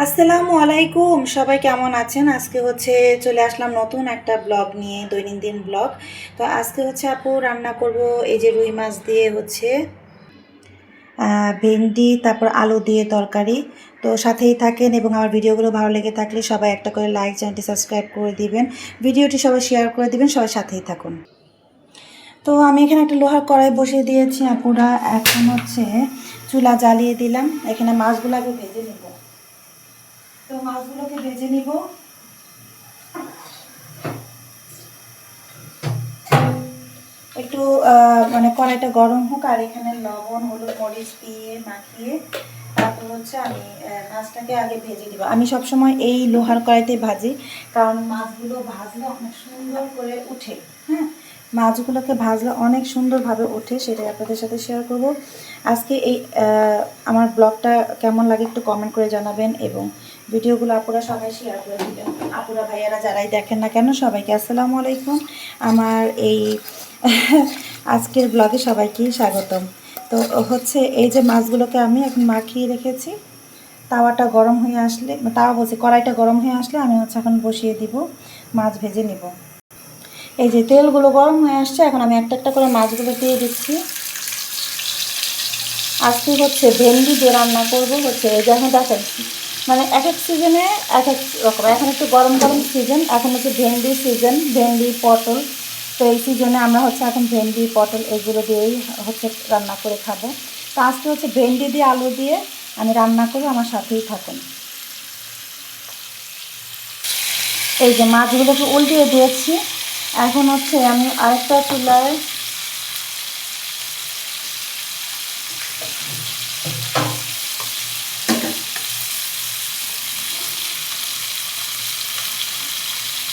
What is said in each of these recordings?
আসসালামু আলাইকুম, সবাই কেমন আছেন? আজকে চলে আসলাম নতুন একটা ব্লগ নিয়ে, দৈনন্দিন ব্লগ। তো আজকে আপু রান্না করব এই যে রুই মাছ দিয়ে ভেন্ডি, তারপর আলু দিয়ে তরকারি। তো সাথেই থাকেন এবং আমার ভিডিওগুলো ভালো লেগে থাকলে সবাই একটা করে লাইক, চ্যানেলটি সাবস্ক্রাইব করে দিবেন, ভিডিওটি সবাই শেয়ার করে দিবেন, সবাই সাথেই থাকুন। তো আমি এখানে একটা লোহার কড়াই বসিয়ে দিয়েছি আপুরা। এখন চুলা জ্বালিয়ে দিলাম, এখানে মাছগুলোকে ভেজে নেব। তো মাছগুলোকে ভেজে নিব। একটু মানে কড়াইটা গরম হোক, আর এখানে লবণ, হলুদ, মরিচ দিয়ে মাখিয়ে তারপর আমি মাছটাকে আগে ভেজে দিব। আমি সবসময় এই লোহার কড়াইতে ভাজি, কারণ মাছগুলো ভাজলে অনেক সুন্দর করে উঠে। হ্যাঁ, মাছগুলোকে ভাজলে অনেক সুন্দরভাবে ওঠে, সেটাই আপনাদের সাথে শেয়ার করব আজকে। এই আমার ব্লগটা কেমন লাগে একটু কমেন্ট করে জানাবেন, এবং ভিডিওগুলো আপুরা সবাই শেয়ার করে দিবেন। আপুরা ভাইয়ারা যারাই দেখেন না কেন, সবাইকে আসসালামু আলাইকুম। আমার এই আজকের ব্লগে সবাইকেই স্বাগতম। তো এই যে মাছগুলোকে আমি এখন মাখিয়ে রেখেছি। তাওয়াটা গরম হয়ে আসলে, তাওয়া বলছি, কড়াইটা গরম হয়ে আসলে আমি এখন বসিয়ে দিব, মাছ ভেজে নিব। এই যে তেলগুলো গরম হয়ে আসছে, এখন আমি একটা একটা করে মাছগুলো দিয়ে দিচ্ছি। আজকে ভেন্ডি দিয়ে রান্না করবো। এই যে এখন দেখেন, মানে এক এক সিজনে এক এক রকম। এখন একটু গরম গরম সিজন, এখন ভেন্ডি সিজন, ভেন্ডি পটল। তো এই সিজনে আমরা এখন ভেন্ডি পটল এগুলো দিয়েই রান্না করে খাবো। তো আজকে ভেন্ডি দিয়ে আলু দিয়ে আমি রান্না করবো, আমার সাথেই থাকুন। এই যে মাছগুলোকে উল্টিয়ে দিয়েছি। এখন আমি আরেকটা চুলায়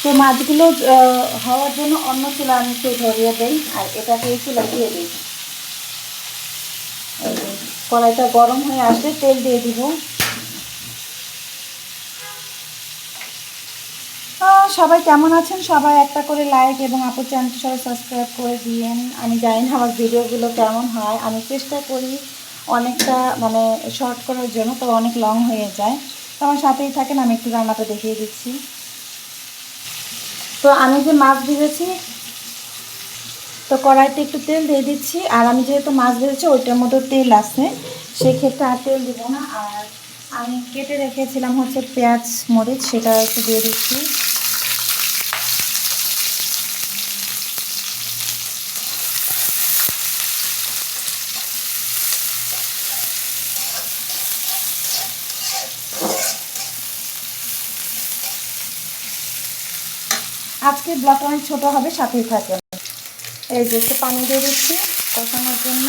তো মাছগুলো হওয়ার জন্য অন্য চুলা আমি একটু ধরিয়ে দিই, আর এটাকে এই চুলা দিয়ে দিই। কড়াইটা গরম হয়ে আসলে তেল দিয়ে দিব। সবাই কেমন আছেন? সবাই একটা করে লাইক এবং আপুর চ্যানেলটি সবাই সাবস্ক্রাইব করে দিয়েন। আমি জানি না আমার ভিডিওগুলো কেমন হয়, আমি চেষ্টা করি অনেকটা মানে শর্ট করার জন্য, তো অনেক লং হয়ে যায়। তো আমার সাথেই থাকেন, আমি একটু রান্নাটা দেখিয়ে দিচ্ছি। তো আমি যে মাছ ভেজেছি, তো কড়াইতে একটু তেল দিয়ে দিচ্ছি। আর আমি যেহেতু মাছ ভেজেছি ওইটার মধ্যে তেল আছে, সেই ক্ষেত্রে আর তেল দিব না। আর আমি কেটে রেখেছিলাম পেঁয়াজ মরিচ, সেটা একটু দিয়ে দিচ্ছি। আজকে ব্লগটা অনেক ছোটো হবে, সাথেই থাকবেন। এই যে একটু পানি দিয়ে দিচ্ছি কষানোর জন্য।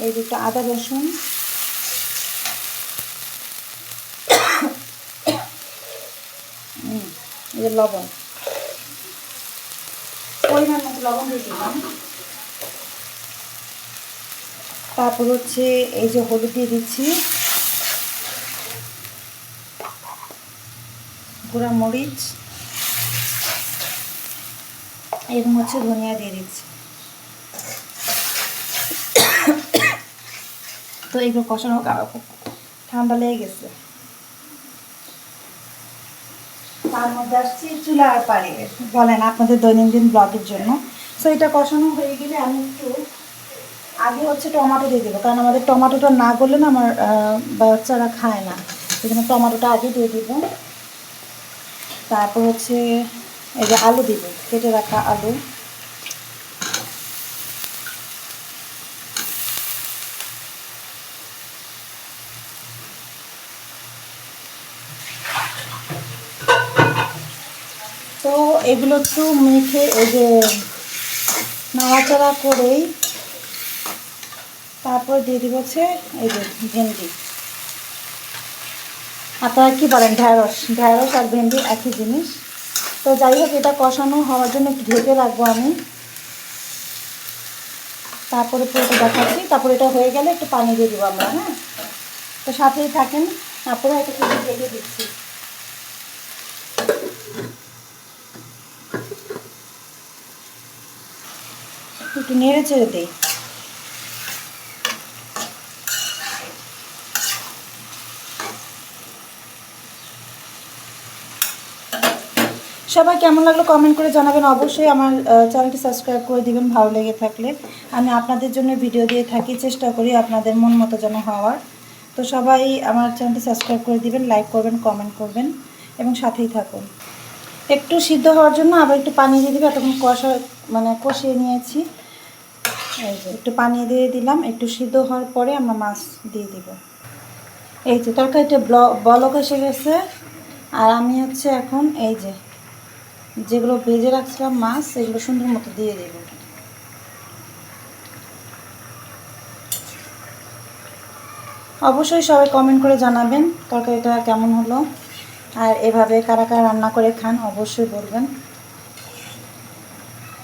এই যে একটু আদা রসুন, এই যে লবণ, পরিমাণ মতো লবণ দিয়ে দিলাম। তারপর এই যে হলুদ দিয়ে দিচ্ছি, গুঁড়া মরিচ এবং ধনিয়া দিয়ে দিচ্ছি। তো এইগুলো কষানো খুব ঠান্ডা লেগে গেছে। তার মধ্যে আসছি চুলার পাড়ে, বলেন আপনাদের দৈনন্দিন ব্লগের জন্য। তো এটা কষানো হয়ে গেলে আমি একটু আগে টমেটো দিয়ে দেবো, কারণ আমাদের টমেটোটা না করলে না আমার বাচ্চারা খায় না, সেজন্য টমেটোটা আগে দিয়ে দিব। তারপর এই যে আলু দিব, কেটে রাখা আলু। তো এগুলো একটু মেখে এই যে নাড়াচাড়া করেই তারপর দিয়ে দিব এই যে ভেন্ডি। আপনারা কী বলেন? ঢ্যাঁড়স। ঢ্যাঁড়স আর ভেন্ডি একই জিনিস। তো যাই হোক, এটা কষানো হওয়ার জন্য একটু ঢেকে রাখবো আমি। তারপরে পুরোটা দেখাচ্ছি। তারপরে এটা হয়ে গেলে একটু পানি দিয়ে দেবো আমরা। হ্যাঁ, তো সাথেই থাকেন। তারপরে এটা একটু ঢেকে দিচ্ছি। একটু নেড়ে চেড়ে দিই। সবাই কেমন লাগলো কমেন্ট করে জানাবেন। অবশ্যই আমার চ্যানেলটি সাবস্ক্রাইব করে দিবেন ভালো লেগে থাকলে। আমি আপনাদের জন্য ভিডিও দিয়ে থাকি, চেষ্টা করি আপনাদের মন মতো যেন হওয়ার। তো সবাই আমার চ্যানেলটি সাবস্ক্রাইব করে দিবেন, লাইক করবেন, কমেন্ট করবেন এবং সাথেই থাকুন। একটু সিদ্ধ হওয়ার জন্য আবার একটু পানি দিয়ে দিবে। এতক্ষণ কষিয়ে নিয়েছি। এই যে একটু পানি দিয়ে দিলাম, একটু সিদ্ধ হওয়ার পরে আমরা মাছ দিয়ে দিব। এই যে তরকারিটা বলক এসে গেছে। আর আমি হচ্ছে এখন এই যে যেগুলো ভেজে রাখছিলাম মাছ, সেগুলো সুন্দর মতো দিয়ে দেব। অবশ্যই সবাই কমেন্ট করে জানাবেন তরকারিটা কেমন হলো, আর এভাবে কারা কারা রান্না করে খান অবশ্যই বলবেন।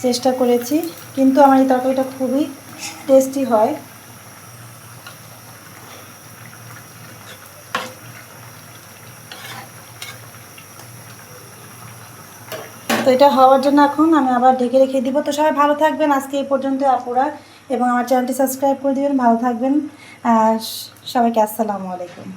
চেষ্টা করেছি, কিন্তু আমার এই তরকারিটা খুবই টেস্টি হয়। তো এটা হওয়ার জন্য এখন আমি আবার ঢেকে রেখে দিব। তো সবাই ভালো থাকবেন, আজকে এই পর্যন্ত আপুরা, এবং আমার চ্যানেলটি সাবস্ক্রাইব করে দিবেন। ভালো থাকবেন। সবাইকে আসসালামু আলাইকুম।